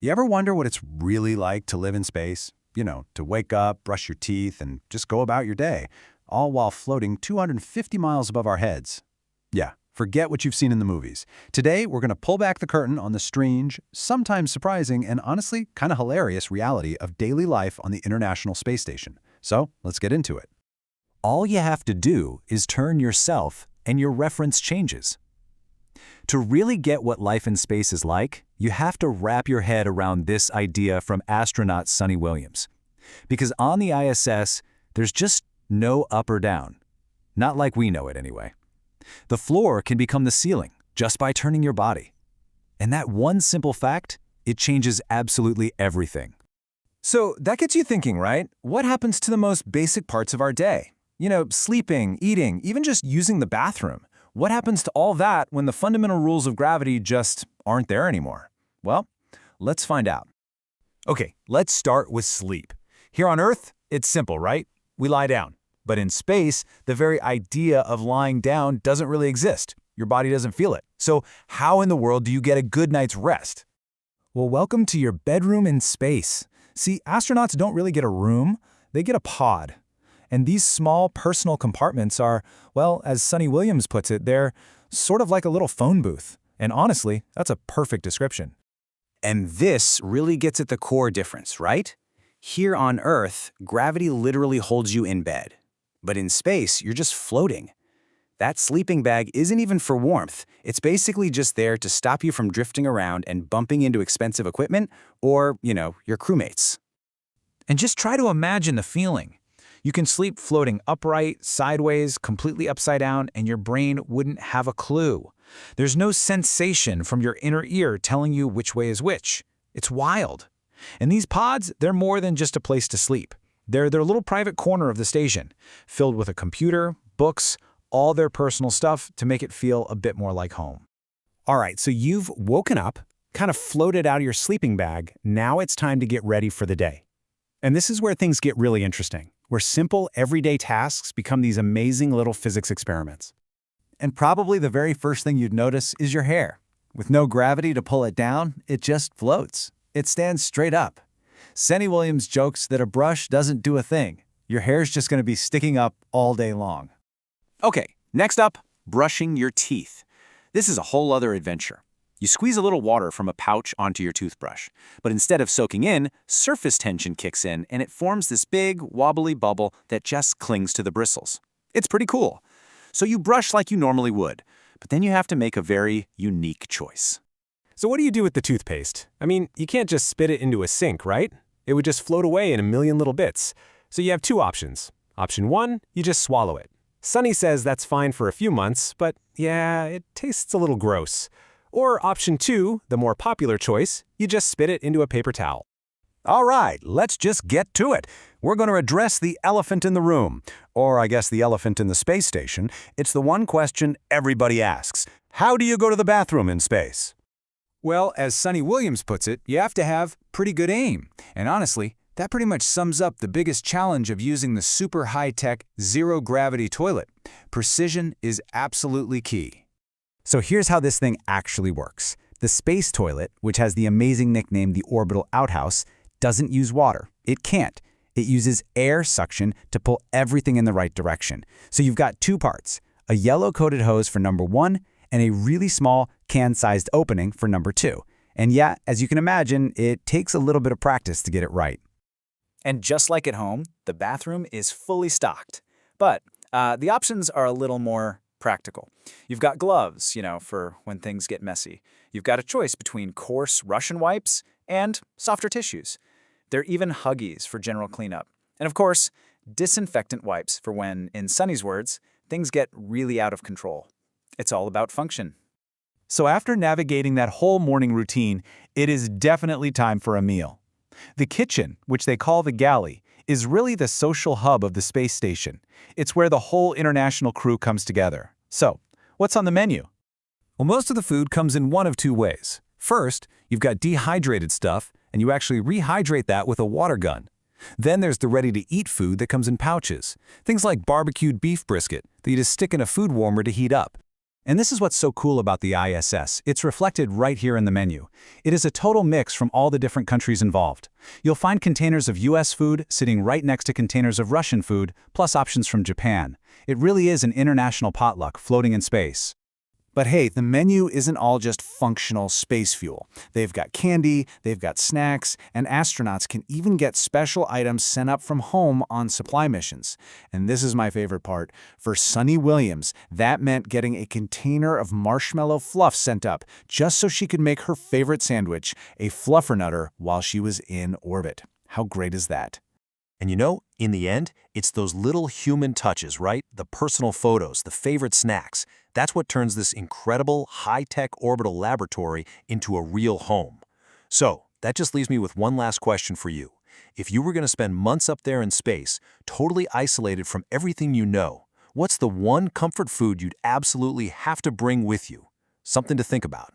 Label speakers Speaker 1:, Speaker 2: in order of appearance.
Speaker 1: You ever wonder what it's really like to live in space? To wake up, brush your teeth, and just go about your day, all while floating 250 miles above our heads. Yeah, forget what you've seen in the movies. Today, we're going to pull back the curtain on the strange, sometimes surprising, and honestly kind of hilarious reality of daily life on the International Space Station. So, let's get into it.
Speaker 2: All you have to do is turn yourself and your reference changes. To really get what life in space is like, you have to wrap your head around this idea from astronaut Sunita Williams. Because on the ISS, there's just no up or down. Not like we know it anyway. The floor can become the ceiling just by turning your body. And that one simple fact, it changes absolutely everything.
Speaker 3: So that gets you thinking, right? What happens to the most basic parts of our day? Sleeping, eating, even just using the bathroom. What happens to all that when the fundamental rules of gravity just aren't there anymore? Well, let's find out. Okay, let's start with sleep. Here on Earth, it's simple, right? We lie down. But in space, the very idea of lying down doesn't really exist. Your body doesn't feel it. So how in the world do you get a good night's rest? Well, welcome to your bedroom in space. See, astronauts don't really get a room, they get a pod. And these small personal compartments are, well, as Sunita Williams puts it, they're sort of like a little phone booth. And honestly, that's a perfect description.
Speaker 4: And this really gets at the core difference, right? Here on Earth, gravity literally holds you in bed. But in space, you're just floating. That sleeping bag isn't even for warmth. It's basically just there to stop you from drifting around and bumping into expensive equipment or, your crewmates.
Speaker 3: And just try to imagine the feeling. You can sleep floating upright, sideways, completely upside down, and your brain wouldn't have a clue. There's no sensation from your inner ear telling you which way is which. It's wild. And these pods, they're more than just a place to sleep. They're their little private corner of the station, filled with a computer, books, all their personal stuff to make it feel a bit more like home.
Speaker 5: All right, so you've woken up, kind of floated out of your sleeping bag. Now it's time to get ready for the day. And this is where things get really interesting, where simple, everyday tasks become these amazing little physics experiments.
Speaker 1: And probably the very first thing you'd notice is your hair. With no gravity to pull it down, it just floats. It stands straight up. Sunita Williams jokes that a brush doesn't do a thing. Your hair's just going to be sticking up all day long.
Speaker 4: Okay, next up, brushing your teeth. This is a whole other adventure. You squeeze a little water from a pouch onto your toothbrush, but instead of soaking in, surface tension kicks in and it forms this big, wobbly bubble that just clings to the bristles. It's pretty cool. So you brush like you normally would, but then you have to make a very unique choice.
Speaker 5: So what do you do with the toothpaste? I mean, you can't just spit it into a sink, right? It would just float away in a million little bits. So you have two options. Option one, you just swallow it. Sunny says that's fine for a few months, but yeah, it tastes a little gross. Or option two, the more popular choice, you just spit it into a paper towel.
Speaker 1: All right, let's just get to it. We're going to address the elephant in the room, or I guess the elephant in the space station. It's the one question everybody asks. How do you go to the bathroom in space?
Speaker 3: Well, as Sunita Williams puts it, you have to have pretty good aim. And honestly, that pretty much sums up the biggest challenge of using the super high-tech, zero-gravity toilet. Precision is absolutely key.
Speaker 2: So here's how this thing actually works. The space toilet, which has the amazing nickname the orbital outhouse, doesn't use water. It can't. It uses air suction to pull everything in the right direction. So you've got two parts, a yellow-coated hose for number one and a really small can-sized opening for number two. And yeah, as you can imagine, it takes a little bit of practice to get it right.
Speaker 4: And just like at home, the bathroom is fully stocked. But the options are a little more practical. You've got gloves, for when things get messy. You've got a choice between coarse Russian wipes and softer tissues. There are even Huggies for general cleanup. And of course, disinfectant wipes for when, in Sunny's words, things get really out of control. It's all about function.
Speaker 1: So after navigating that whole morning routine, it is definitely time for a meal. The kitchen, which they call the galley, is really the social hub of the space station. It's where the whole international crew comes together. So, what's on the menu? Well, most of the food comes in one of two ways. First, you've got dehydrated stuff, and you actually rehydrate that with a water gun. Then there's the ready-to-eat food that comes in pouches, things like barbecued beef brisket that you just stick in a food warmer to heat up. And this is what's so cool about the ISS. It's reflected right here in the menu. It is a total mix from all the different countries involved. You'll find containers of US food sitting right next to containers of Russian food, plus options from Japan. It really is an international potluck floating in space.
Speaker 4: But hey, the menu isn't all just functional space fuel. They've got candy, they've got snacks, and astronauts can even get special items sent up from home on supply missions. And this is my favorite part. For Sunny Williams, that meant getting a container of marshmallow fluff sent up, just so she could make her favorite sandwich, a fluffernutter, while she was in orbit. How great is that?
Speaker 2: And you know, in the end, it's those little human touches, right? The personal photos, the favorite snacks. That's what turns this incredible, high-tech orbital laboratory into a real home. So, that just leaves me with one last question for you. If you were going to spend months up there in space, totally isolated from everything you know, what's the one comfort food you'd absolutely have to bring with you? Something to think about.